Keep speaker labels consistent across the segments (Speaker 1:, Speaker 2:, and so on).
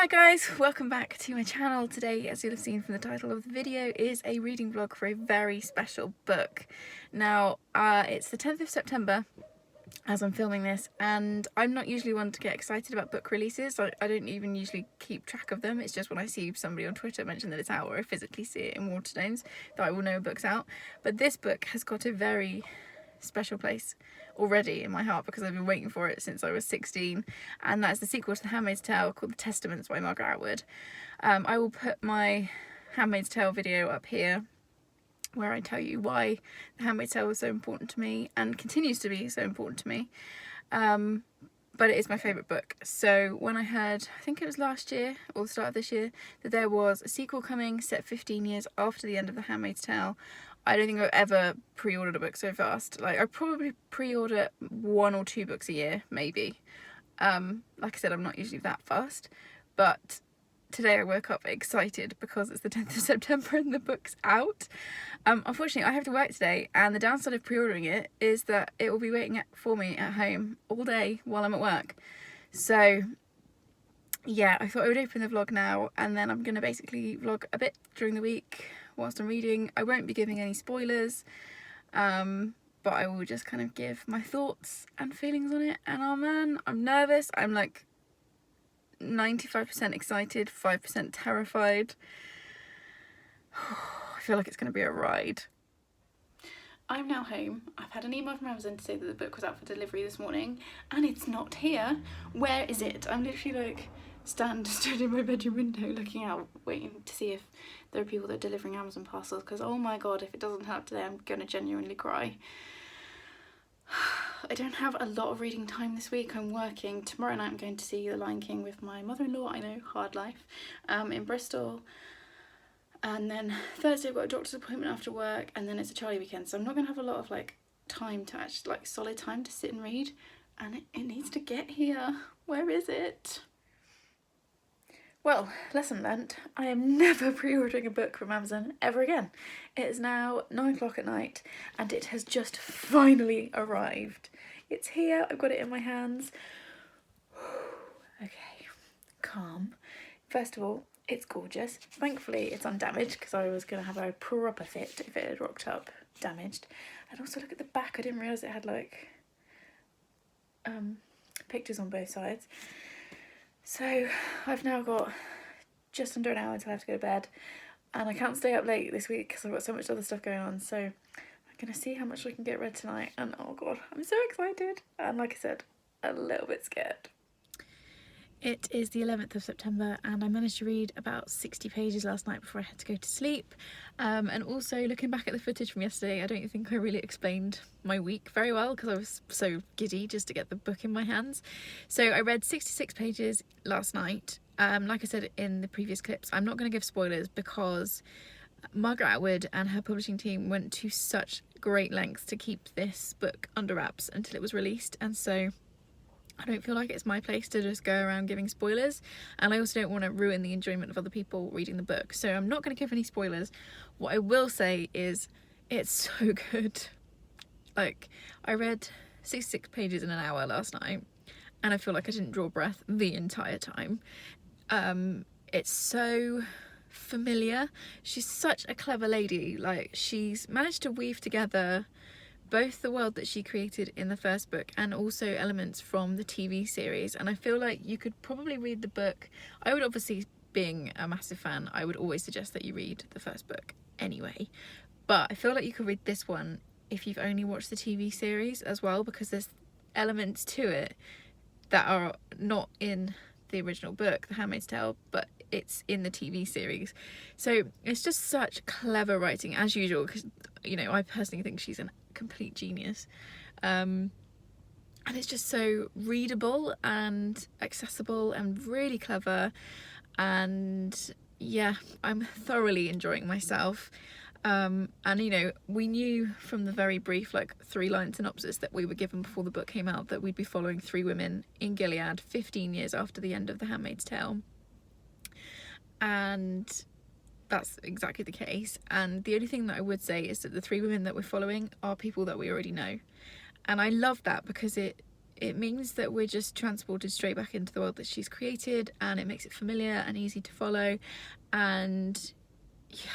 Speaker 1: Hi guys, welcome back to my channel. Today, as you'll have seen from the title of the video, is a reading vlog for a very special book. Now, it's the 10th of September as I'm filming this, and I'm not usually one to get excited about book releases. I don't even usually keep track of them. It's just when I see somebody on Twitter mention that it's out or I physically see it in Waterstones that I will know a book's out. But this book has got a very special place already in my heart because I've been waiting for it since I was 16, and that's the sequel to The Handmaid's Tale called The Testaments by Margaret Atwood. I will put my Handmaid's Tale video up here where I tell you why The Handmaid's Tale was so important to me and continues to be so important to me, but it is my favourite book. So when I heard, I think it was last year or the start of this year, that there was a sequel coming set 15 years after the end of The Handmaid's Tale, I don't think I've ever pre-ordered a book so fast. Like, I probably pre-order 1 or 2 books a year, maybe. Like I said, I'm not usually that fast, but today I woke up excited because it's the 10th of September and the book's out. Unfortunately, I have to work today, and the downside of pre-ordering it is that it will be waiting for me at home all day while I'm at work. So yeah, I thought I would open the vlog now, and then I'm going to basically vlog a bit during the week whilst I'm reading. I won't be giving any spoilers, but I will just kind of give my thoughts and feelings on it. And oh man, I'm nervous. I'm like 95% excited, 5% terrified. I feel like it's going to be a ride. I'm now home. I've had an email from Amazon to say that the book was out for delivery this morning, and it's not here. Where is it? I'm literally like stood in my bedroom window looking out, waiting to see if there are people that are delivering Amazon parcels, because oh my god, if it doesn't turn up today, I'm gonna genuinely cry. I don't have a lot of reading time this week. I'm working. Tomorrow night I'm going to see The Lion King with my mother-in-law. I know, hard life, in Bristol. And then Thursday I've got a doctor's appointment after work, and then it's a Charlie weekend, so I'm not going to have a lot of like time to actually, like, solid time to sit and read, and it needs to get here. Where is it? Well, lesson learnt, I am never pre-ordering a book from Amazon ever again. It is now 9 o'clock at night and it has just finally arrived. It's here, I've got it in my hands. Okay, calm. First of all, it's gorgeous. Thankfully it's undamaged, because I was going to have a proper fit if it had rocked up damaged. And also look at the back, I didn't realise it had like pictures on both sides. So I've now got just under an hour until I have to go to bed, and I can't stay up late this week because I've got so much other stuff going on. So I'm going to see how much I can get read tonight, and oh god, I'm so excited, and like I said, a little bit scared. It is the 11th of September and I managed to read about 60 pages last night before I had to go to sleep. And also, looking back at the footage from yesterday, I don't think I really explained my week very well because I was so giddy just to get the book in my hands. So I read 66 pages last night. Like I said in the previous clips, I'm not going to give spoilers because Margaret Atwood and her publishing team went to such great lengths to keep this book under wraps until it was released, and so I don't feel like it's my place to just go around giving spoilers, and I also don't want to ruin the enjoyment of other people reading the book, so I'm not going to give any spoilers. What I will say is it's so good. Like, I read 66 pages in an hour last night and I feel like I didn't draw breath the entire time. It's so familiar. She's such a clever lady. Like, she's managed to weave together both the world that she created in the first book and also elements from the TV series, and I feel like you could probably read the book. I would obviously, being a massive fan, I would always suggest that you read the first book anyway, but I feel like you could read this one if you've only watched the TV series as well, because there's elements to it that are not in the original book, The Handmaid's Tale, but it's in the TV series. So it's just such clever writing as usual, because, you know, I personally think she's an complete genius, and it's just so readable and accessible and really clever, and yeah, I'm thoroughly enjoying myself. And you know, we knew from the very brief, like, 3-line synopsis that we were given before the book came out that we'd be following 3 women in Gilead 15 years after the end of The Handmaid's Tale, and that's exactly the case. And the only thing that I would say is that the 3 women that we're following are people that we already know, and I love that because it it means that we're just transported straight back into the world that she's created, and it makes it familiar and easy to follow, and yeah,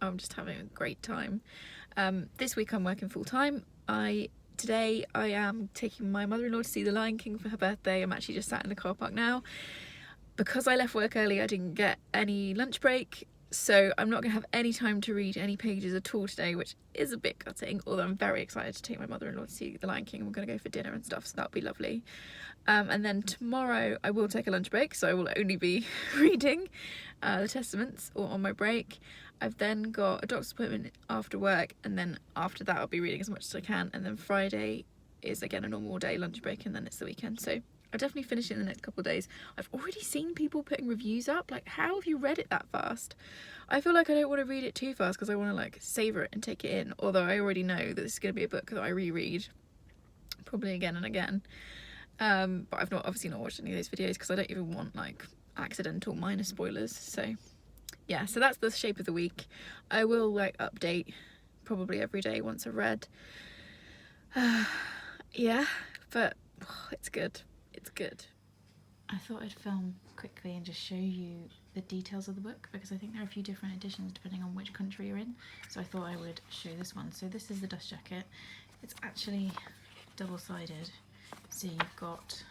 Speaker 1: I'm just having a great time. This week I'm working full-time. Today I am taking my mother-in-law to see The Lion King for her birthday. I'm actually just sat in the car park now. Because I left work early, I didn't get any lunch break, so I'm not going to have any time to read any pages at all today, which is a bit gutting, although I'm very excited to take my mother-in-law to see The Lion King. We're going to go for dinner and stuff, so that'll be lovely. And then tomorrow I will take a lunch break, so I will only be reading the Testaments or on my break. I've then got a doctor's appointment after work, and then after that I'll be reading as much as I can, and then Friday is again a normal day lunch break, and then it's the weekend, so I'll definitely finish it in the next couple of days. I've already seen people putting reviews up, like, how have you read it that fast? I feel like I don't want to read it too fast because I want to like savour it and take it in, although I already know that this is going to be a book that I reread probably again and again. But I've obviously not watched any of those videos because I don't even want like accidental minor spoilers, so yeah, so that's the shape of the week. I will like update probably every day once I've read. Yeah, but it's good. It's good. I thought I'd film quickly and just show you the details of the book, because I think there are a few different editions depending on which country you're in, so I thought I would show this one. So this is the dust jacket. It's actually double-sided, so you've got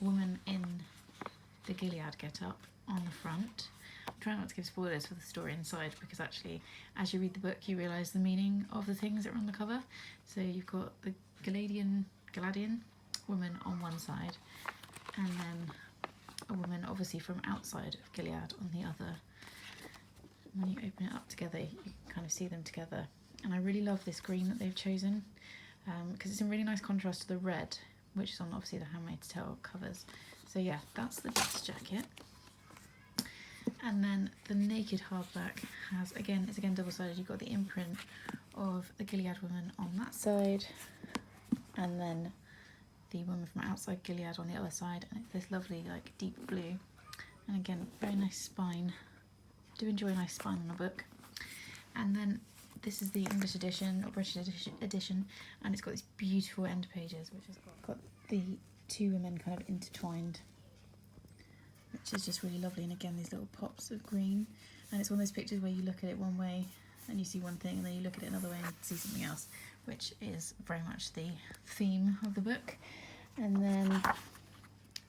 Speaker 1: a woman in the Gilead get-up on the front. I'm trying not to give spoilers for the story inside, because actually as you read the book you realise the meaning of the things that are on the cover. So you've got the Galadian woman on one side, and then a woman obviously from outside of Gilead on the other. When you open it up together you can kind of see them together, and I really love this green that they've chosen, because it's in really nice contrast to the red, which is on obviously the Handmaid's Tale covers. So yeah, that's the dust jacket. And then the naked hardback has, it's again double-sided. You've got the imprint of the Gilead woman on that side, and then the woman from outside Gilead on the other side, and it's this lovely like deep blue, and again very nice spine. I do enjoy a nice spine on a book. And then this is the English edition or British edition, and it's got these beautiful end pages which has got the two women kind of intertwined, which is just really lovely. And again these little pops of green, and it's one of those pictures where you look at it one way and you see one thing, and then you look at it another way and see something else, which is very much the theme of the book. And then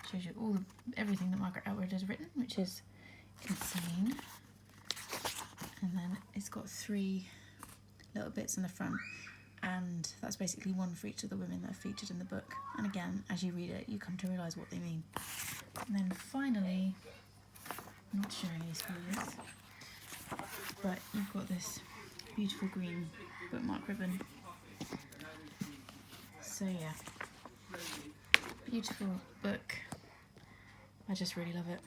Speaker 1: shows you everything that Margaret Atwood has written, which is insane. And then it's got 3 little bits in the front, and that's basically one for each of the women that are featured in the book. And again, as you read it, you come to realise what they mean. And then finally, I'm not showing any spoilers, but you've got this beautiful green bookmark ribbon. So yeah, beautiful book. I just really love it.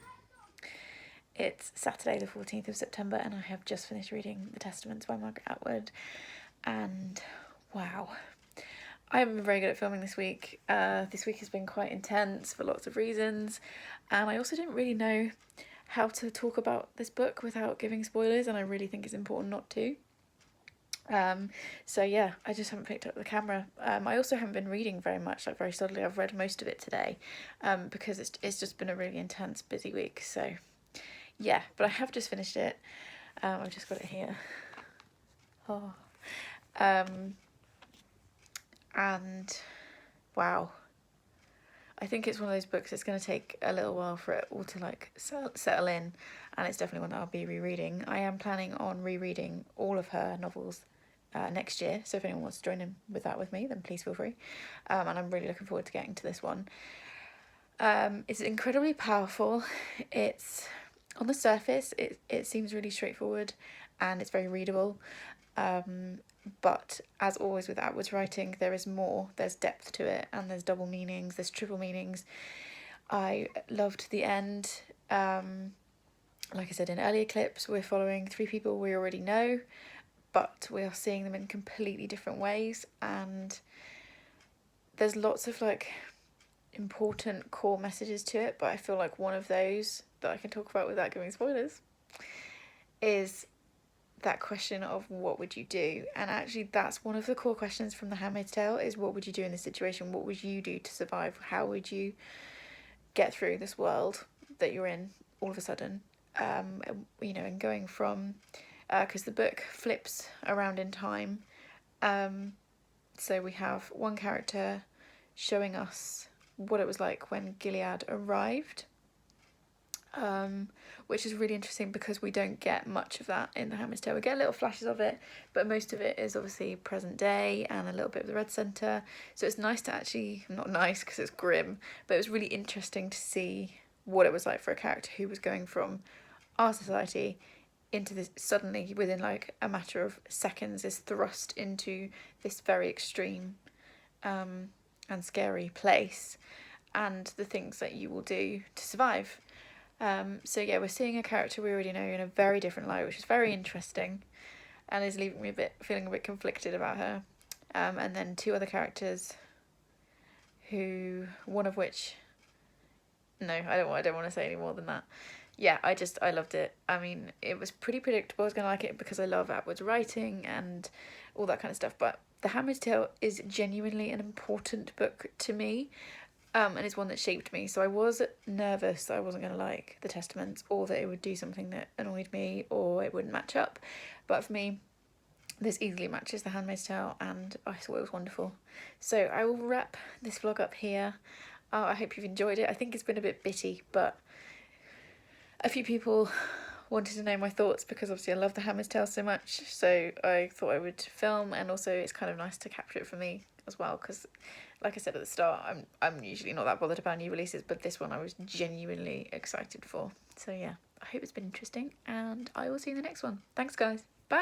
Speaker 1: It's Saturday the 14th of September, and I have just finished reading The Testaments by Margaret Atwood, and wow, I haven't been very good at filming this week. This week has been quite intense for lots of reasons, and I also didn't really know how to talk about this book without giving spoilers, and I really think it's important not to. So yeah, I just haven't picked up the camera. I also haven't been reading very much, like very steadily. I've read most of it today, because it's just been a really intense, busy week. So yeah, but I have just finished it. I've just got it here. Oh, and wow, I think it's one of those books it's going to take a little while for it all to like settle in, and it's definitely one that I'll be rereading. I am planning on rereading all of her novels next year, so if anyone wants to join in with that with me, then please feel free. And I'm really looking forward to getting to this one. It's incredibly powerful. It's, on the surface, it seems really straightforward and it's very readable. But as always with Atwood's writing, there is more. There's depth to it, and there's double meanings, there's triple meanings. I loved the end. Like I said in earlier clips, we're following 3 people we already know, but we are seeing them in completely different ways, and there's lots of like important core messages to it, but I feel like one of those that I can talk about without giving spoilers is that question of what would you do, and actually that's one of the core questions from The Handmaid's Tale, is what would you do in this situation, what would you do to survive, how would you get through this world that you're in all of a sudden. You know, and going from, because the book flips around in time, so we have one character showing us what it was like when Gilead arrived, which is really interesting because we don't get much of that in The Handmaid's Tale. We get little flashes of it, but most of it is obviously present day and a little bit of the Red Centre. So it's nice to actually, not nice because it's grim, but it was really interesting to see what it was like for a character who was going from our society into this, suddenly within like a matter of seconds is thrust into this very extreme and scary place, and the things that you will do to survive. So yeah, we're seeing a character we already know in a very different light, which is very interesting and is leaving me feeling a bit conflicted about her. And then two other characters who, one of which, no, I don't want to say any more than that. Yeah, I loved it. I mean, it was pretty predictable I was going to like it because I love Atwood's writing and all that kind of stuff, but The Handmaid's Tale is genuinely an important book to me. And it's one that shaped me. So I was nervous that I wasn't going to like The Testaments, or that it would do something that annoyed me, or it wouldn't match up. But for me, this easily matches The Handmaid's Tale, and I thought it was wonderful. So I will wrap this vlog up here. I hope you've enjoyed it. I think it's been a bit bitty, but a few people wanted to know my thoughts because obviously I love The Handmaid's Tale so much. So I thought I would film, and also it's kind of nice to capture it for me as well, because like I said at the start, I'm usually not that bothered about new releases, but this one I was genuinely excited for. So yeah, I hope it's been interesting, and I will see you in the next one. Thanks, guys.